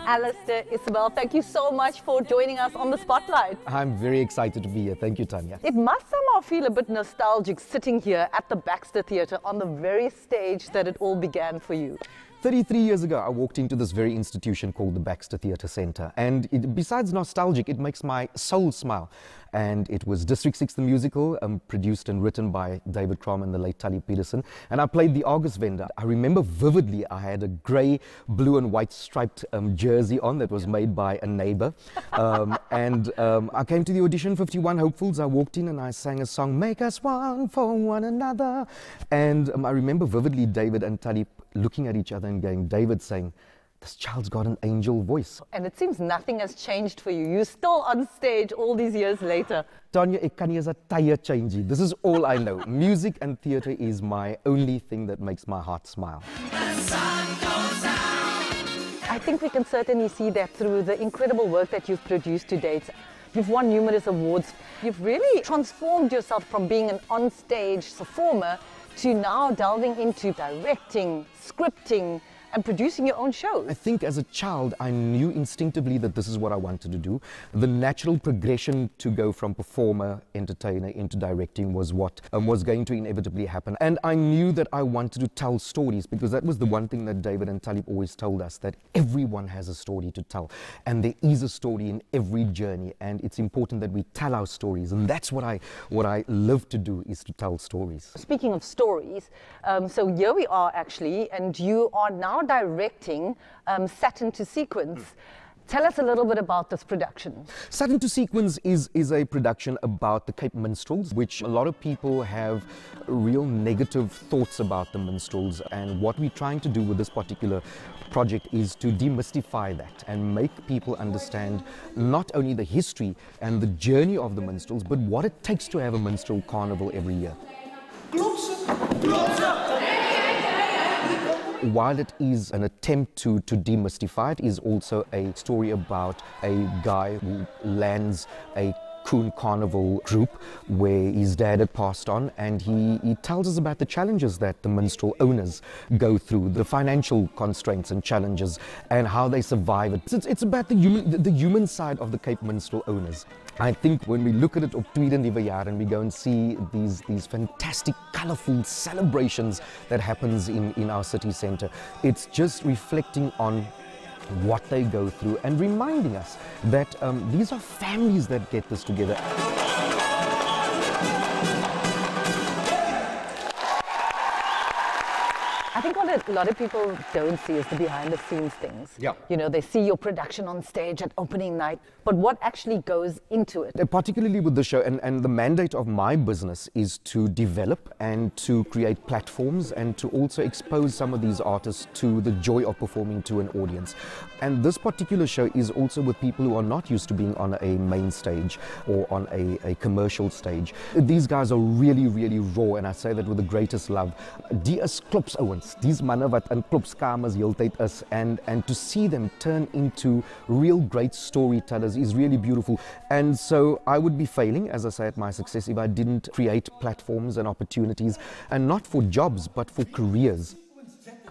Alistair, Isabel, thank you so much for joining us on the Spotlight. I'm very excited to be here. Thank you, Tanya. It must somehow feel a bit nostalgic sitting here at the Baxter Theatre on the very stage that it all began for you. 33 years ago, I walked into this very institution called the Baxter Theatre Centre. And besides nostalgic, it makes my soul smile. And it was District 6, the musical, produced and written by David Crom and the late Tully Peterson. And I played the Argus vendor. I remember vividly, I had a grey, blue and white striped jersey on that was made by a neighbour. I came to the audition, 51 Hopefuls. I walked in and I sang a song, "Make Us One for One Another." And I remember vividly David and Tully looking at each other and going, David saying, "This child's got an angel voice." And it seems nothing has changed for you. You're still on stage all these years later. Tanya, ek kan nie eens 'n tye change nie. This is all I know. Music and theatre is my only thing that makes my heart smile. I think we can certainly see that through the incredible work that you've produced to date. You've won numerous awards. You've really transformed yourself from being an on-stage performer to now delving into directing, scripting, and producing your own shows. I think as a child, I knew instinctively that this is what I wanted to do. The natural progression to go from performer, entertainer into directing was what was going to inevitably happen. And I knew that I wanted to tell stories, because that was the one thing that David and Talib always told us, that everyone has a story to tell. And there is a story in every journey, and it's important that we tell our stories. And that's what I live to do, is to tell stories. Speaking of stories, so here we are actually, and you are now directing Saturn to Sequence. Tell us a little bit about this production. Saturn to Sequence is a production about the Cape Minstrels, which a lot of people have real negative thoughts about the minstrels. And what we're trying to do with this particular project is to demystify that and make people understand not only the history and the journey of the minstrels, but what it takes to have a minstrel carnival every year. While it is an attempt to demystify it, is also a story about a guy who lands a Coon Carnival group where his dad had passed on, and he tells us about the challenges that the minstrel owners go through, the financial constraints and challenges, and how they survive it. It's about the human side of the Cape Minstrel owners. I think when we look at it op Tweede Nuwe Jaar and we go and see these fantastic, colourful celebrations that happens in our city centre, it's just reflecting on what they go through and reminding us that these are families that get this together. I think what a lot of people don't see is the behind-the-scenes things. Yeah. You know, they see your production on stage at opening night, but what actually goes into it? Particularly with the show, and the mandate of my business is to develop and to create platforms and to also expose some of these artists to the joy of performing to an audience. And this particular show is also with people who are not used to being on a main stage or on a commercial stage. These guys are really, really raw, and I say that with the greatest love. Die is klopsouwens, these manne wat in klopskamers heeltyd is, and to see them turn into real great storytellers is really beautiful. And so I would be failing, as I say, at my success if I didn't create platforms and opportunities, and not for jobs, but for careers.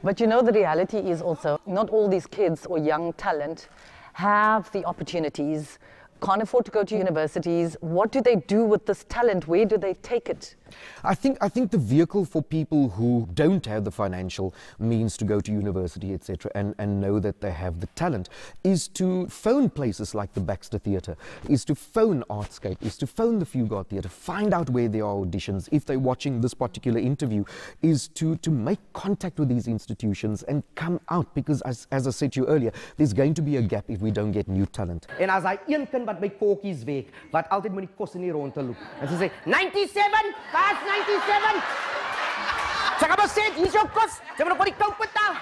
But you know, the reality is also not all these kids or young talent have the opportunities, can't afford to go to universities. What do they do with this talent? Where do they take it? I think the vehicle for people who don't have the financial means to go to university, etc., and know that they have the talent, is to phone places like the Baxter Theatre, is to phone Artscape, is to phone the Fugard Theatre, find out where there are auditions. If they're watching this particular interview, is to make contact with these institutions and come out, because as I said to you earlier, there's going to be a gap if we don't get new talent. En as hy een kind wat by kokkies werk, wat altyd met die kos in die rond te loop. En sy sê 97, Paas 97. Sy gaan maar sê, hier's jou kos. Jy moet op die kou betaal.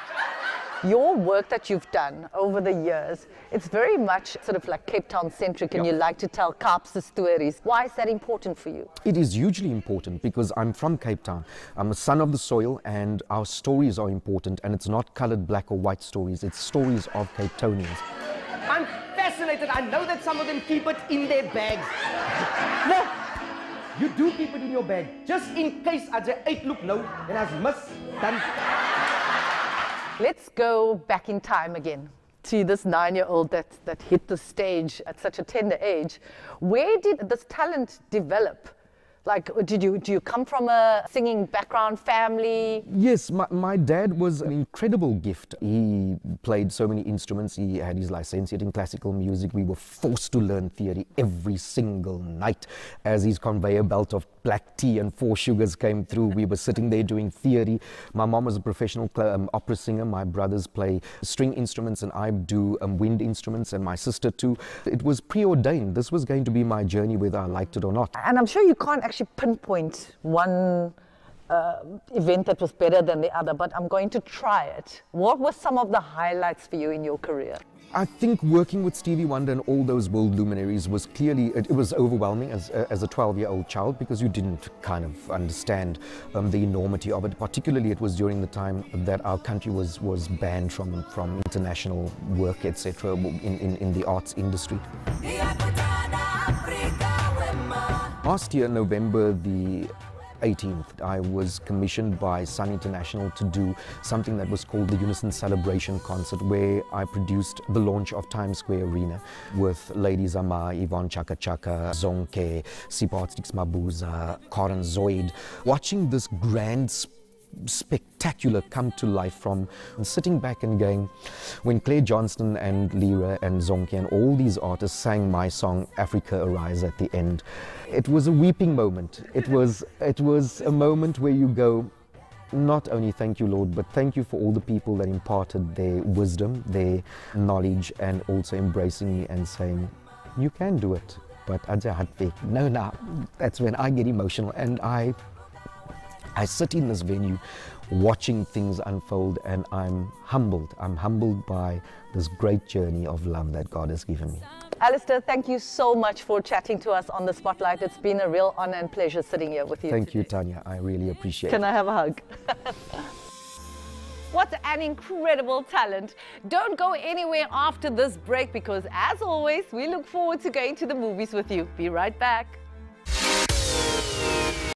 Your work that you've done over the years, it's very much sort of like Cape Town centric, and you like to tell Kaapse stories. Why is that important for you? It is hugely important because I'm from Cape Town. I'm a son of the soil, and our stories are important, and it's not coloured black or white stories, it's stories of Cape Townians. I'm fascinated. I know that some of them keep it in their bags. No, you do keep it in your bag, just in case as jy uitloop nou en as mis, dan... Let's go back in time again to this 9-year-old that hit the stage at such a tender age. Where did this talent develop? Like, do you come from a singing background, family? Yes, my dad was an incredible gift. He played so many instruments. He had his licentiate in classical music. We were forced to learn theory every single night. As his conveyor belt of black tea and 4 sugars came through, we were sitting there doing theory. My mom was a professional opera singer. My brothers play string instruments and I do wind instruments, and my sister too. It was preordained. This was going to be my journey whether I liked it or not. And I'm sure you can't actually pinpoint one event that was better than the other, but I'm going to try it. What were some of the highlights for you in your career? I think working with Stevie Wonder and all those world luminaries was clearly, it was overwhelming as a 12-year-old child, because you didn't kind of understand the enormity of it. Particularly it was during the time that our country was banned from international work, etc., in the arts industry. Last year, November the 18th, I was commissioned by Sun International to do something that was called the Unison Celebration Concert, where I produced the launch of Times Square Arena with Lady Zama, Yvonne Chaka Chaka, Zonke, Sipho Stix Mabuza, Karen Zoid. Watching this grand spectacular come to life from sitting back and going, when Claire Johnston and Lyra and Zonke and all these artists sang my song Africa Arise at the end, it was a weeping moment. It was a moment where you go, not only thank you, Lord, but thank you for all the people that imparted their wisdom, their knowledge, and also embracing me and saying, you can do it. But no, that's when I get emotional, and I sit in this venue watching things unfold, and I'm humbled. I'm humbled by this great journey of love that God has given me. Alistair, thank you so much for chatting to us on the Spotlight. It's been a real honor and pleasure sitting here with you. Thank today. you, Tanya. I really appreciate it. Can I have a hug? What an incredible talent. Don't go anywhere after this break, because as always, we look forward to going to the movies with you. Be right back.